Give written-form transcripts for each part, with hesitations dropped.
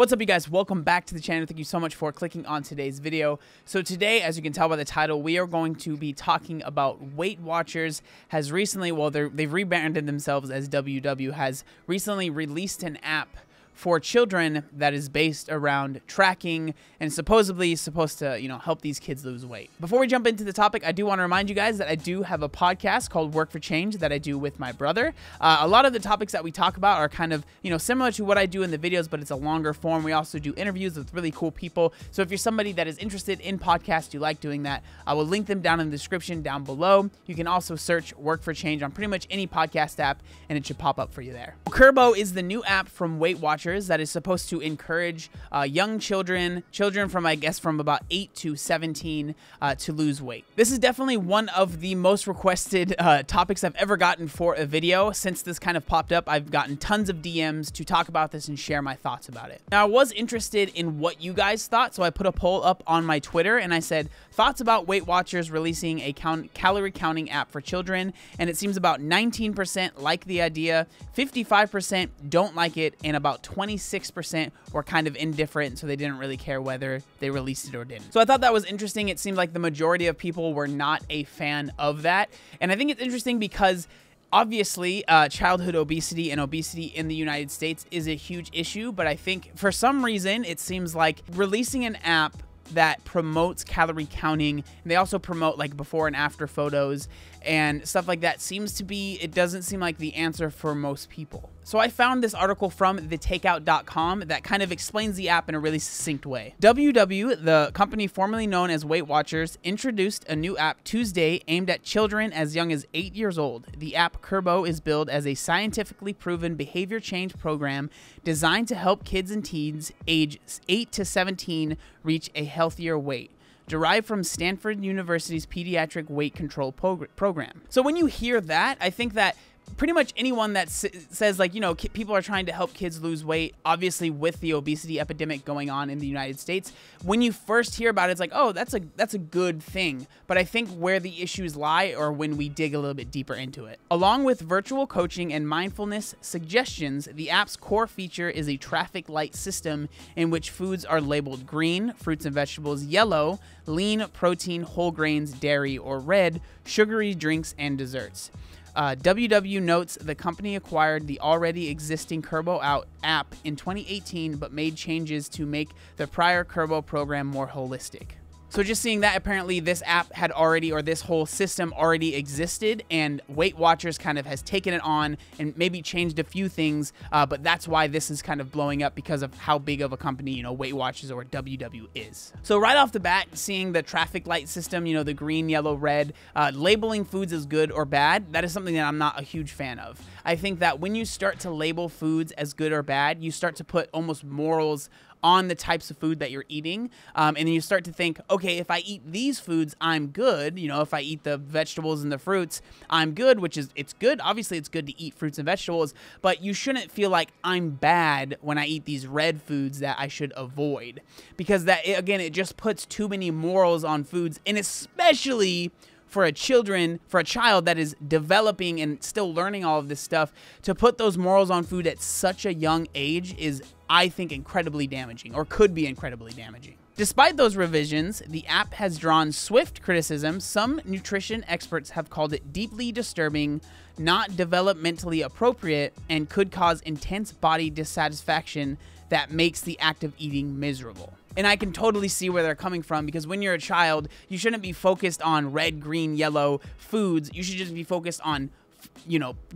What's up, you guys? Welcome back to the channel. Thank you so much for clicking on today's video. So today, as you can tell by the title, we are going to be talking about Weight Watchers has recently, well, they've rebranded themselves as WW, has recently released an app for children that is based around tracking and supposedly supposed to, help these kids lose weight. Before we jump into the topic, I do want to remind you guys that I do have a podcast called Work for Change that I do with my brother. A lot of the topics that we talk about are kind of, similar to what I do in the videos, but it's a longer form. We also do interviews with really cool people. So if you're somebody that is interested in podcasts, you like doing that, I will link them down in the description down below. You can also search Work for Change on pretty much any podcast app and it should pop up for you there. Kurbo is the new app from Weight Watchers that is supposed to encourage young children from, I guess, from about 8 to 17 to lose weight. This is definitely one of the most requested topics I've ever gotten for a video. Since this kind of popped up, I've gotten tons of DMs to talk about this and share my thoughts about it. Now, I was interested in what you guys thought, so I put a poll up on my Twitter and I said, thoughts about Weight Watchers releasing a calorie counting app for children, and it seems about 19% like the idea, 55% don't like it, and about 26% were kind of indifferent, so they didn't really care whether they released it or didn't. So I thought that was interesting. It seemed like the majority of people were not a fan of that, and I think it's interesting because obviously, childhood obesity and obesity in the United States is a huge issue, but I think for some reason it seems like releasing an app that promotes calorie counting, and they also promote like before and after photos and stuff like that, it doesn't seem like the answer for most people. So I found this article from thetakeout.com that kind of explains the app in a really succinct way. WW, the company formerly known as Weight Watchers, introduced a new app Tuesday aimed at children as young as 8 years old. The app Kurbo is billed as a scientifically proven behavior change program designed to help kids and teens age 8 to 17 reach a healthier weight, derived from Stanford University's pediatric weight control program. So when you hear that, I think that pretty much anyone that says like, people are trying to help kids lose weight, obviously with the obesity epidemic going on in the United States, when you first hear about it, it's like, oh, that's a good thing. But I think where the issues lie are when we dig a little bit deeper into it. Along with virtual coaching and mindfulness suggestions, the app's core feature is a traffic light system in which foods are labeled green, fruits and vegetables yellow, lean, protein, whole grains, dairy, or red, sugary drinks, and desserts. WW notes the company acquired the already existing Kurbo app in 2018, but made changes to make the prior Kurbo program more holistic. So just seeing that apparently this app had already, or this whole system already existed, and Weight Watchers kind of has taken it on and maybe changed a few things, but that's why this is kind of blowing up because of how big of a company, Weight Watchers or WW is. So right off the bat, seeing the traffic light system, the green, yellow, red, labeling foods as good or bad, that is something that I'm not a huge fan of. I think that when you start to label foods as good or bad, you start to put almost morals on the types of food that you're eating. And then you start to think, okay, if I eat these foods, I'm good. If I eat the vegetables and the fruits, I'm good, it's good. Obviously, it's good to eat fruits and vegetables, but you shouldn't feel like I'm bad when I eat these red foods that I should avoid. Because again, it just puts too many morals on foods, and especially for a child that is developing and still learning all of this stuff, to put those morals on food at such a young age is, I think, incredibly damaging, or could be incredibly damaging. Despite those revisions, the app has drawn swift criticism. Some nutrition experts have called it deeply disturbing, not developmentally appropriate, and could cause intense body dissatisfaction that makes the act of eating miserable. And I can totally see where they're coming from, because when you're a child, you shouldn't be focused on red, green, yellow foods. You should just be focused on,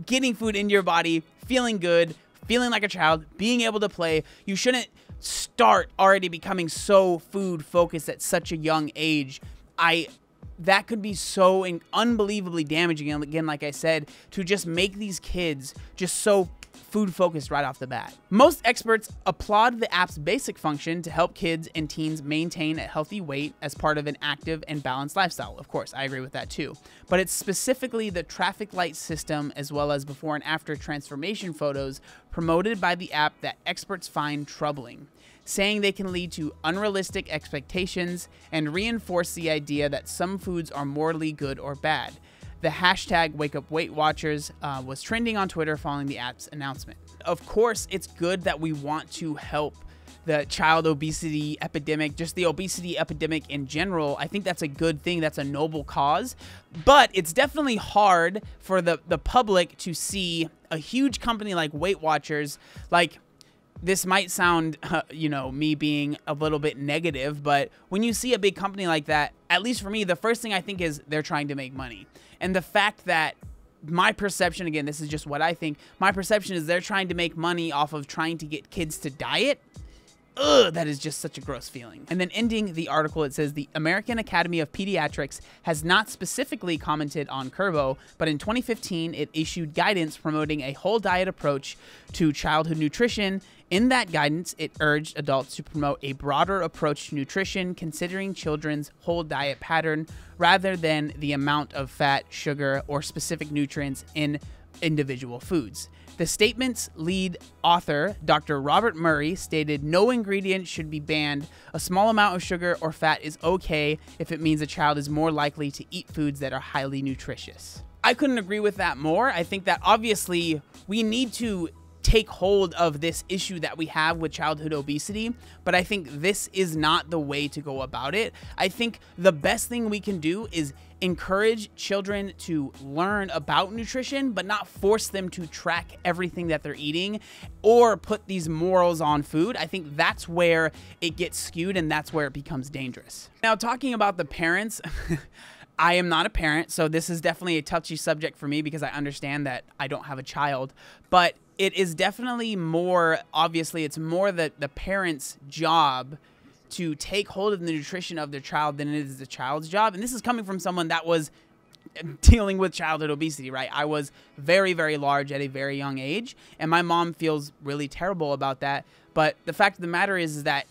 getting food into your body, feeling good, feeling like a child, being able to play. You shouldn't start already becoming so food focused at such a young age. That could be so unbelievably damaging. And again, like I said, to just make these kids just so food focused right off the bat. Most experts applaud the app's basic function to help kids and teens maintain a healthy weight as part of an active and balanced lifestyle. Of course, I agree with that too. But it's specifically the traffic light system as well as before and after transformation photos promoted by the app that experts find troubling, saying they can lead to unrealistic expectations and reinforce the idea that some foods are morally good or bad. The hashtag WakeUpWeightWatchers was trending on Twitter following the app's announcement. Of course, it's good that we want to help the child obesity epidemic, just the obesity epidemic in general. I think that's a good thing. That's a noble cause. But it's definitely hard for the public to see a huge company like Weight Watchers. Like, this might sound, you know, me being a little bit negative, but when you see a big company like that, at least for me, the first thing I think is they're trying to make money. And the fact that my perception, again, this is just what I think, my perception is they're trying to make money off of trying to get kids to diet. Ugh, that is just such a gross feeling. And then ending the article, it says the American Academy of Pediatrics has not specifically commented on Kurbo, but in 2015, it issued guidance promoting a whole diet approach to childhood nutrition. In that guidance, it urged adults to promote a broader approach to nutrition, considering children's whole diet pattern rather than the amount of fat, sugar, or specific nutrients in individual foods. The statement's lead author, Dr. Robert Murray, stated no ingredient should be banned. A small amount of sugar or fat is okay if it means a child is more likely to eat foods that are highly nutritious. I couldn't agree with that more. I think that obviously we need to take hold of this issue that we have with childhood obesity, but I think this is not the way to go about it. I think the best thing we can do is encourage children to learn about nutrition, but not force them to track everything that they're eating or put these morals on food. I think that's where it gets skewed and that's where it becomes dangerous. Now, talking about the parents, I am not a parent, so this is definitely a touchy subject for me because I understand that I don't have a child, but it is definitely more, obviously, it's more the parent's job to take hold of the nutrition of their child than it is the child's job. And this is coming from someone that was dealing with childhood obesity, right? I was very, very large at a very young age, and my mom feels really terrible about that. But the fact of the matter is that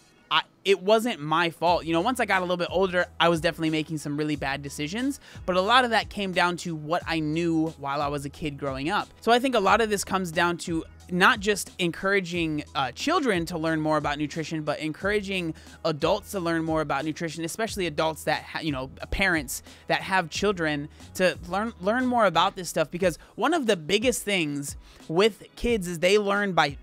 it wasn't my fault. You know, once I got a little bit older, I was definitely making some really bad decisions, but a lot of that came down to what I knew while I was a kid growing up. So I think a lot of this comes down to not just encouraging children to learn more about nutrition, but encouraging adults to learn more about nutrition, especially adults that, you know, parents that have children, to learn more about this stuff. Because one of the biggest things with kids is they learn by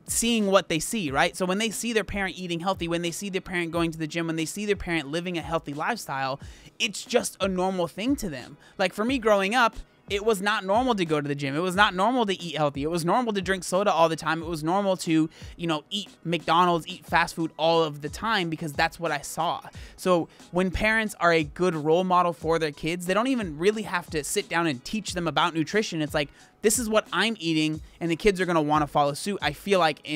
seeing what they see, right? So when they see their parent eating healthy, when they see their parent going to the gym, when they see their parent living a healthy lifestyle, it's just a normal thing to them. Like for me growing up, it was not normal to go to the gym. It was not normal to eat healthy. It was normal to drink soda all the time. It was normal to, you know, eat McDonald's, eat fast food all of the time because that's what I saw. So when parents are a good role model for their kids, they don't even really have to sit down and teach them about nutrition. It's like, this is what I'm eating, and the kids are going to want to follow suit. I feel like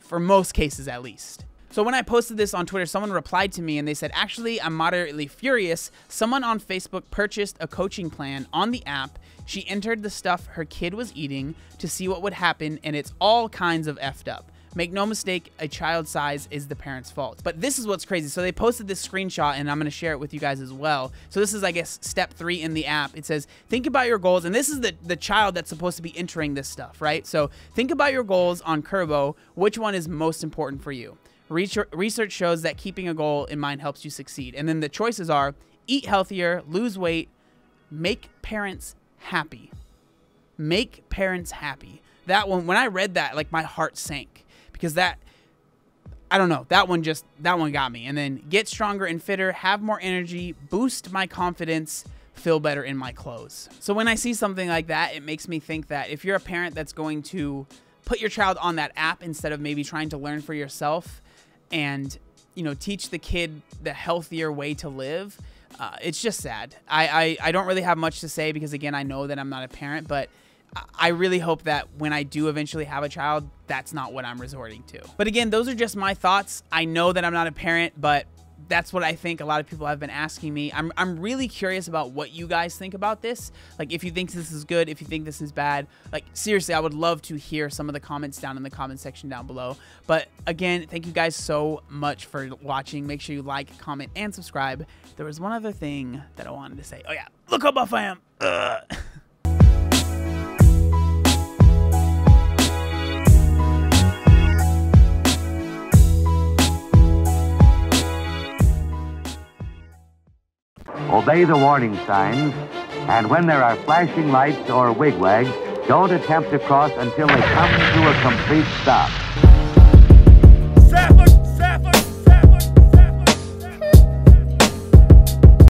for most cases at least. So when I posted this on Twitter, someone replied to me and they said, actually, I'm moderately furious. Someone on Facebook purchased a coaching plan on the app. She entered the stuff her kid was eating to see what would happen, and it's all kinds of effed up. Make no mistake, a child's size is the parent's fault. But this is what's crazy. So they posted this screenshot, and I'm going to share it with you guys as well. So this is, I guess, step 3 in the app. It says, think about your goals. And this is the child that's supposed to be entering this stuff, right? So think about your goals on Kurbo. Which one is most important for you? Research shows that keeping a goal in mind helps you succeed. And then the choices are eat healthier, lose weight, make parents happy. Make parents happy. That one, when I read that, like my heart sank because that, I don't know, that one got me. And then get stronger and fitter, have more energy, boost my confidence, feel better in my clothes. So when I see something like that, it makes me think that if you're a parent that's going to put your child on that app instead of maybe trying to learn for yourself and, you know, teach the kid the healthier way to live, it's just sad. I don't really have much to say because, again, I know that I'm not a parent, but I really hope that when I do eventually have a child, that's not what I'm resorting to. But again, those are just my thoughts. I know that I'm not a parent, but that's what I think a lot of people have been asking me. I'm really curious about what you guys think about this. Like, if you think this is good, if you think this is bad. Like, seriously, I would love to hear some of the comments down in the comment section down below. But again, thank you guys so much for watching. Make sure you like, comment, and subscribe. There was one other thing that I wanted to say. Oh yeah, look how buff I am. Obey the warning signs, and when there are flashing lights or wigwags, don't attempt to cross until they come to a complete stop.